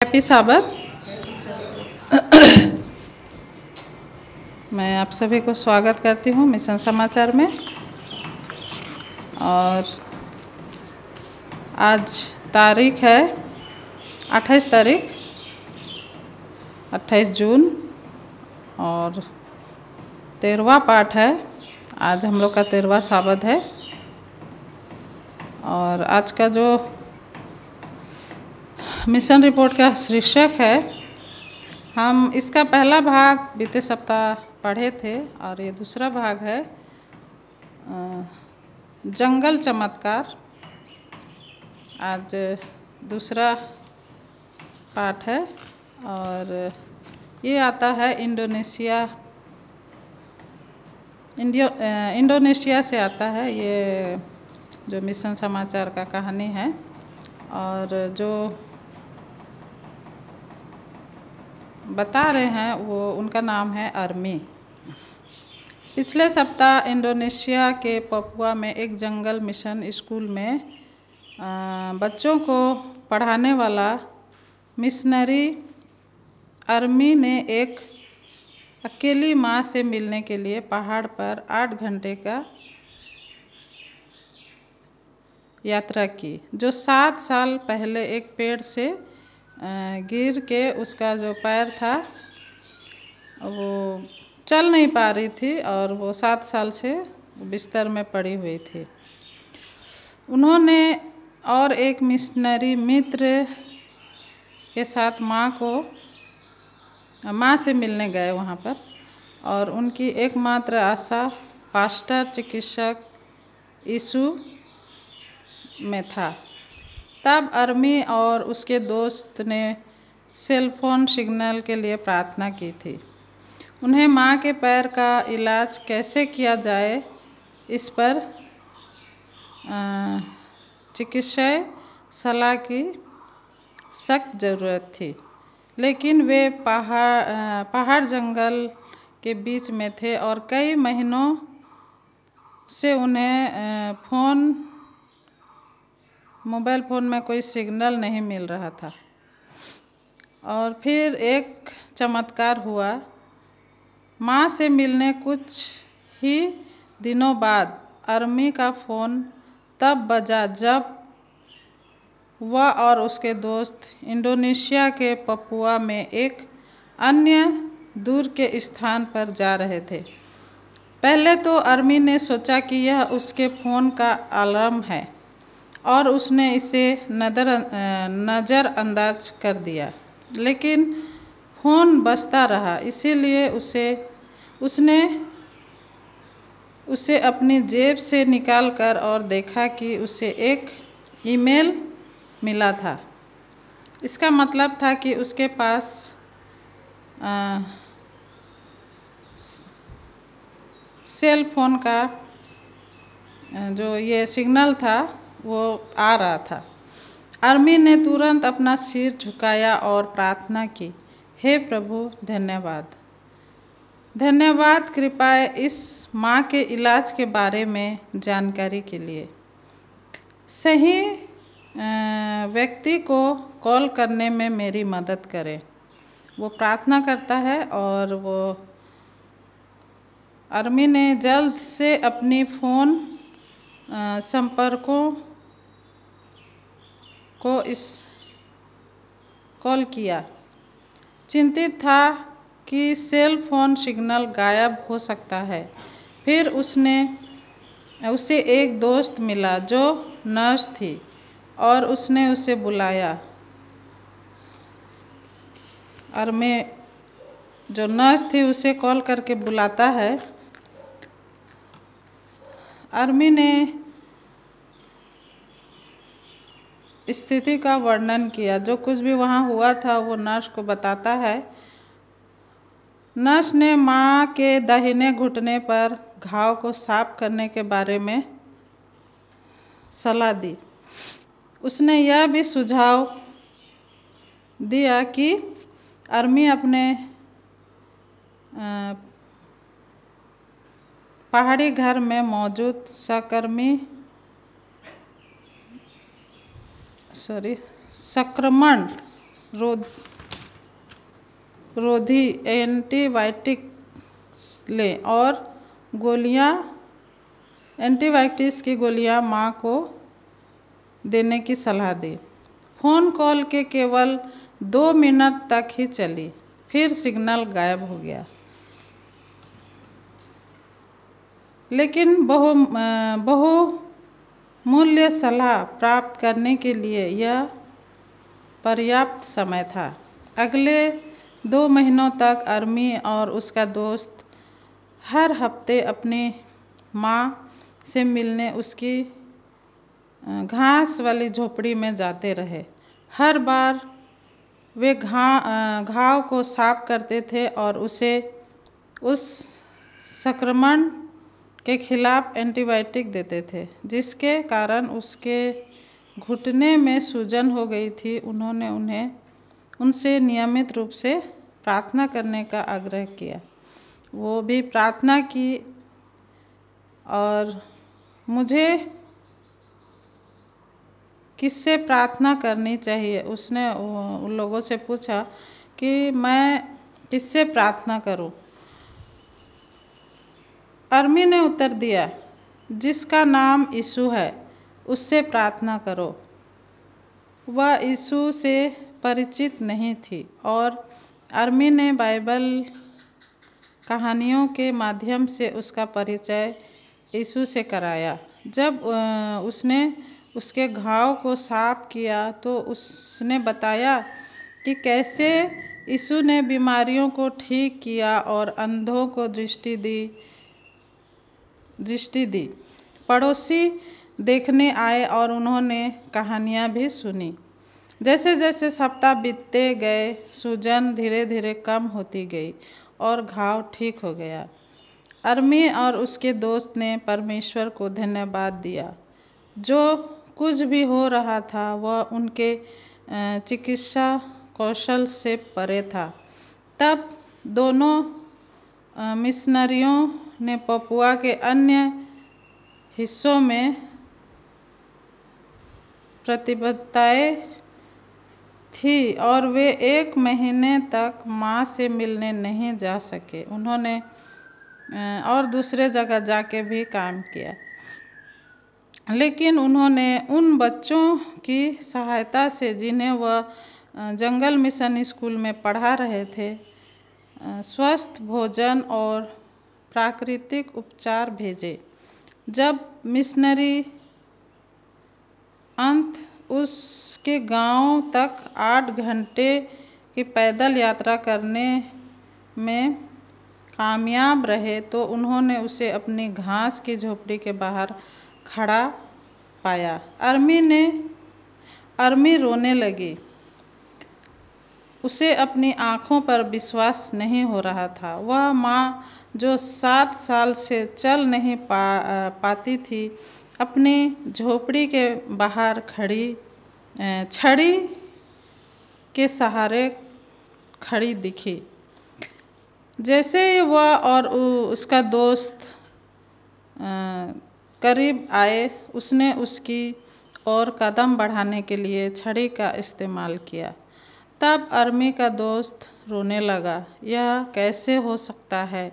Happy साबत। मैं आप सभी को स्वागत करती हूँ मिशन समाचार में। और आज तारीख है 28 जून और 13वां पाठ है। आज हम लोग का 13वां साबत है। और आज का जो मिशन रिपोर्ट का शीर्षक है, हम इसका पहला भाग बीते सप्ताह पढ़े थे और ये दूसरा भाग है जंगल चमत्कार। आज दूसरा पाठ है और ये आता है इंडोनेशिया से आता है। ये जो मिशन समाचार का कहानी है और जो बता रहे हैं वो उनका नाम है अर्मी। पिछले सप्ताह इंडोनेशिया के पपुआ में एक जंगल मिशन स्कूल में बच्चों को पढ़ाने वाला मिशनरी अर्मी ने एक अकेली माँ से मिलने के लिए पहाड़ पर 8 घंटे का यात्रा की, जो 7 साल पहले एक पेड़ से गिर के उसका जो पैर था वो चल नहीं पा रही थी और वो 7 साल से बिस्तर में पड़ी हुई थी। उन्होंने और एक मिशनरी मित्र के साथ माँ से मिलने गए वहाँ पर, और उनकी एकमात्र आशा पास्टर चिकित्सक यीशु में था। तब अर्मी और उसके दोस्त ने सेल फोन सिग्नल के लिए प्रार्थना की थी। उन्हें माँ के पैर का इलाज कैसे किया जाए इस पर चिकित्सीय सलाह की सख्त ज़रूरत थी, लेकिन वे पहाड़ जंगल के बीच में थे और कई महीनों से उन्हें मोबाइल फ़ोन में कोई सिग्नल नहीं मिल रहा था। और फिर एक चमत्कार हुआ। माँ से मिलने कुछ ही दिनों बाद अर्मी का फ़ोन तब बजा जब वह और उसके दोस्त इंडोनेशिया के पपुआ में एक अन्य दूर के स्थान पर जा रहे थे। पहले तो अर्मी ने सोचा कि यह उसके फ़ोन का अलार्म है और उसने इसे नज़रअंदाज कर दिया, लेकिन फ़ोन बजता रहा। इसीलिए उसने उसे अपनी जेब से निकाल कर और देखा कि उसे एक ईमेल मिला था। इसका मतलब था कि उसके पास सेल फोन का जो ये सिग्नल था वो आ रहा था। अर्मी ने तुरंत अपना सिर झुकाया और प्रार्थना की, हे प्रभु, धन्यवाद कृपया इस माँ के इलाज के बारे में जानकारी के लिए सही व्यक्ति को कॉल करने में मेरी मदद करें। वो प्रार्थना करता है और वो अर्मी ने जल्द से अपनी फ़ोन संपर्कों को कॉल किया। चिंतित था कि सेल फोन सिग्नल गायब हो सकता है। फिर उसे एक दोस्त मिला जो नर्स थी और उसने उसे बुलाया। अर्मी जो नर्स थी उसे कॉल करके बुलाता है। अर्मी ने स्थिति का वर्णन किया, जो कुछ भी वहाँ हुआ था वो नर्स को बताता है। नर्स ने माँ के दाहिने घुटने पर घाव को साफ करने के बारे में सलाह दी। उसने यह भी सुझाव दिया कि अर्मी अपने पहाड़ी घर में मौजूद संक्रमण रोधी एंटीबायोटिक लें और एंटीबायोटिक्स की गोलियां मां को देने की सलाह दी। फ़ोन कॉल के केवल 2 मिनट तक ही चली, फिर सिग्नल गायब हो गया। लेकिन बहुमूल्य सलाह प्राप्त करने के लिए यह पर्याप्त समय था। अगले 2 महीनों तक अरमी और उसका दोस्त हर हफ्ते अपनी माँ से मिलने उसकी घास वाली झोपड़ी में जाते रहे। हर बार वे घाव को साफ करते थे और उसे उस संक्रमण के खिलाफ एंटीबायोटिक देते थे जिसके कारण उसके घुटने में सूजन हो गई थी। उन्होंने उनसे नियमित रूप से प्रार्थना करने का आग्रह किया। वो भी प्रार्थना की और मुझे किससे प्रार्थना करनी चाहिए, उसने उन लोगों से पूछा कि मैं किससे प्रार्थना करूं। अरमी ने उत्तर दिया, जिसका नाम यीशु है उससे प्रार्थना करो। वह यीशु से परिचित नहीं थी और अरमी ने बाइबल कहानियों के माध्यम से उसका परिचय यीशु से कराया। जब उसने उसके घाव को साफ किया तो उसने बताया कि कैसे यीशु ने बीमारियों को ठीक किया और अंधों को दृष्टि दी। पड़ोसी देखने आए और उन्होंने कहानियाँ भी सुनी। जैसे जैसे सप्ताह बीतते गए, सूजन धीरे धीरे कम होती गई और घाव ठीक हो गया। अरमी और उसके दोस्त ने परमेश्वर को धन्यवाद दिया। जो कुछ भी हो रहा था वह उनके चिकित्सा कौशल से परे था। तब दोनों मिशनरियों ने पपुआ के अन्य हिस्सों में प्रतिबद्धताएं थी और वे 1 महीने तक माँ से मिलने नहीं जा सके। उन्होंने और दूसरे जगह जाके भी काम किया, लेकिन उन्होंने उन बच्चों की सहायता से जिन्हें वह जंगल मिशन स्कूल में पढ़ा रहे थे, स्वस्थ भोजन और प्राकृतिक उपचार भेजे। जब मिशनरी अंत उसके गांव तक 8 घंटे की पैदल यात्रा करने में कामयाब रहे तो उन्होंने उसे अपनी घास की झोपड़ी के बाहर खड़ा पाया। अरमी रोने लगी। उसे अपनी आँखों पर विश्वास नहीं हो रहा था। वह माँ जो 7 साल से चल नहीं पाती थी, अपनी झोपड़ी के बाहर छड़ी के सहारे खड़ी दिखी। जैसे ही वह और उसका दोस्त करीब आए, उसने उसकी ओर कदम बढ़ाने के लिए छड़ी का इस्तेमाल किया। तब अरमी का दोस्त रोने लगा। यह कैसे हो सकता है,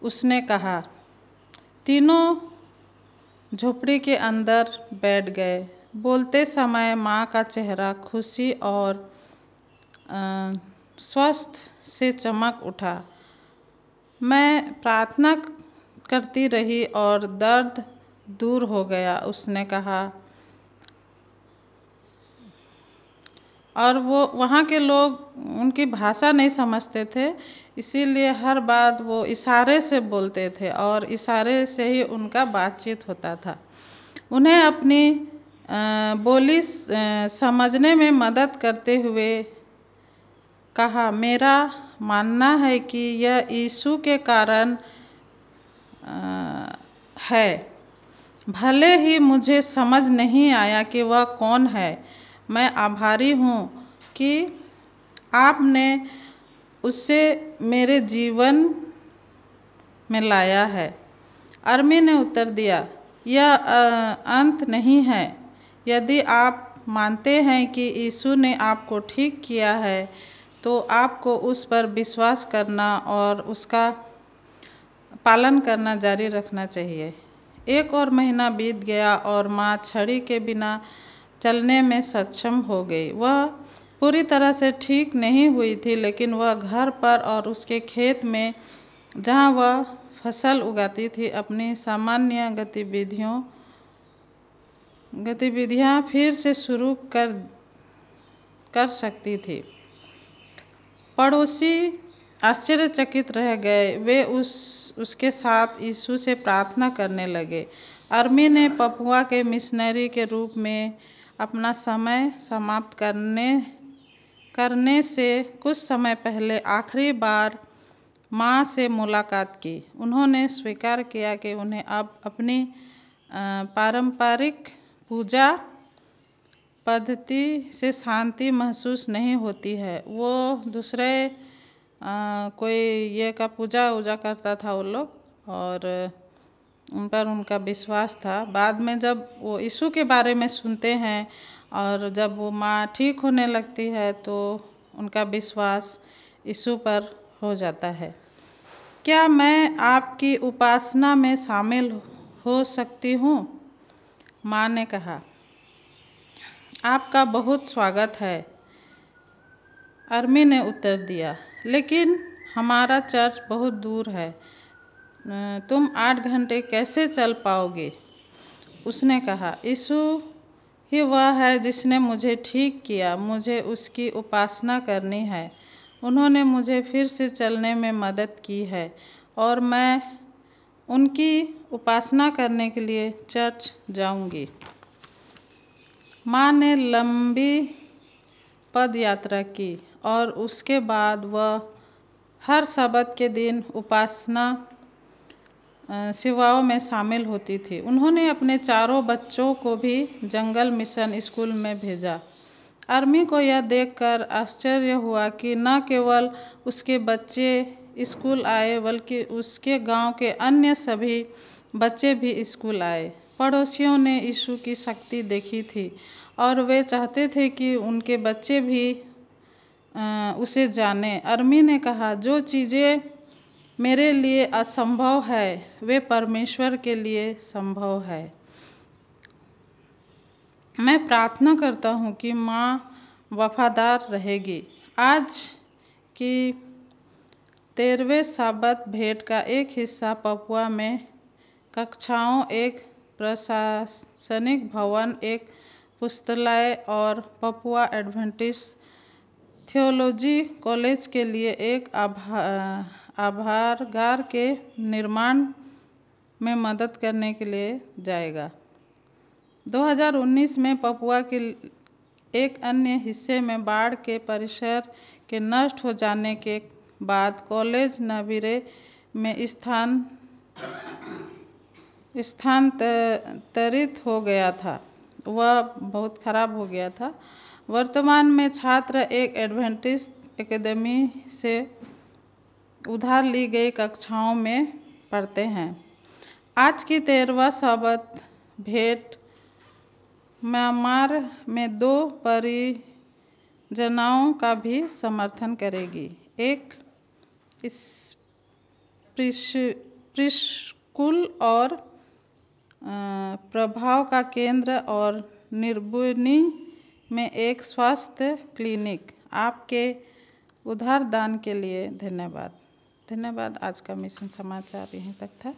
उसने कहा। तीनों झोपड़ी के अंदर बैठ गए। बोलते समय माँ का चेहरा खुशी और स्वस्थ से चमक उठा। मैं प्रार्थना करती रही और दर्द दूर हो गया, उसने कहा। और वो वहाँ के लोग उनकी भाषा नहीं समझते थे, इसीलिए हर बात वो इशारे से बोलते थे और इशारे से ही उनका बातचीत होता था। उन्हें अपनी बोली समझने में मदद करते हुए कहा, मेरा मानना है कि यह यीशु के कारण है। भले ही मुझे समझ नहीं आया कि वह कौन है, मैं आभारी हूँ कि आपने उसे मेरे जीवन में लाया है। अरमी ने उत्तर दिया, यह अंत नहीं है। यदि आप मानते हैं कि यीशु ने आपको ठीक किया है, तो आपको उस पर विश्वास करना और उसका पालन करना जारी रखना चाहिए। 1 और महीना बीत गया और माँ छड़ी के बिना चलने में सक्षम हो गई। वह पूरी तरह से ठीक नहीं हुई थी, लेकिन वह घर पर और उसके खेत में, जहाँ वह फसल उगाती थी, अपनी सामान्य गतिविधियाँ फिर से शुरू कर सकती थी। पड़ोसी आश्चर्यचकित रह गए। वे उसके साथ यीशु से प्रार्थना करने लगे। अर्मी ने पपुआ के मिशनरी के रूप में अपना समय समाप्त करने से कुछ समय पहले आखिरी बार माँ से मुलाकात की। उन्होंने स्वीकार किया कि उन्हें अब अपनी पारंपरिक पूजा पद्धति से शांति महसूस नहीं होती है। वो दूसरे कोई ये का पूजा वूजा करता था वो लोग, और उन पर उनका विश्वास था। बाद में जब वो यीशु के बारे में सुनते हैं और जब वो माँ ठीक होने लगती है, तो उनका विश्वास यीशु पर हो जाता है। क्या मैं आपकी उपासना में शामिल हो सकती हूँ? माँ ने कहा। आपका बहुत स्वागत है, अर्मी ने उत्तर दिया, लेकिन हमारा चर्च बहुत दूर है। तुम 8 घंटे कैसे चल पाओगे? उसने कहा, यीशु ही वह है जिसने मुझे ठीक किया। मुझे उसकी उपासना करनी है। उन्होंने मुझे फिर से चलने में मदद की है और मैं उनकी उपासना करने के लिए चर्च जाऊंगी। माँ ने लंबी पद यात्रा की और उसके बाद वह हर सब्त के दिन उपासना सेवाओं में शामिल होती थी। उन्होंने अपने 4 बच्चों को भी जंगल मिशन स्कूल में भेजा। अर्मी को यह देखकर आश्चर्य हुआ कि न केवल उसके बच्चे स्कूल आए, बल्कि उसके गांव के अन्य सभी बच्चे भी स्कूल आए। पड़ोसियों ने यीशु की शक्ति देखी थी और वे चाहते थे कि उनके बच्चे भी उसे जाने। अर्मी ने कहा, जो चीज़ें मेरे लिए असंभव है, वे परमेश्वर के लिए संभव है। मैं प्रार्थना करता हूँ कि माँ वफादार रहेगी। आज की 13वें सब्त भेंट का एक हिस्सा पपुआ में कक्षाओं, एक प्रशासनिक भवन, एक पुस्तकालय और पपुआ एडवेंटिस्ट थियोलॉजी कॉलेज के लिए एक आभारगार के निर्माण में मदद करने के लिए जाएगा। 2019 में पपुआ के एक अन्य हिस्से में बाढ़ के परिसर के नष्ट हो जाने के बाद कॉलेज नवीरे में स्थानांतरित हो गया था। वह बहुत खराब हो गया था। वर्तमान में छात्र एक एडवेंटिस्ट एकेडमी से उधार ली गई कक्षाओं में पढ़ते हैं। आज की 13वां सब्त भेंट म्यांमार में 2 परियोजनाओं का भी समर्थन करेगी। एक प्रीस्कूल और प्रभाव का केंद्र और निर्बुनी में एक स्वास्थ्य क्लिनिक। आपके उदार दान के लिए धन्यवाद। आज का मिशन समाचार यहीं तक था।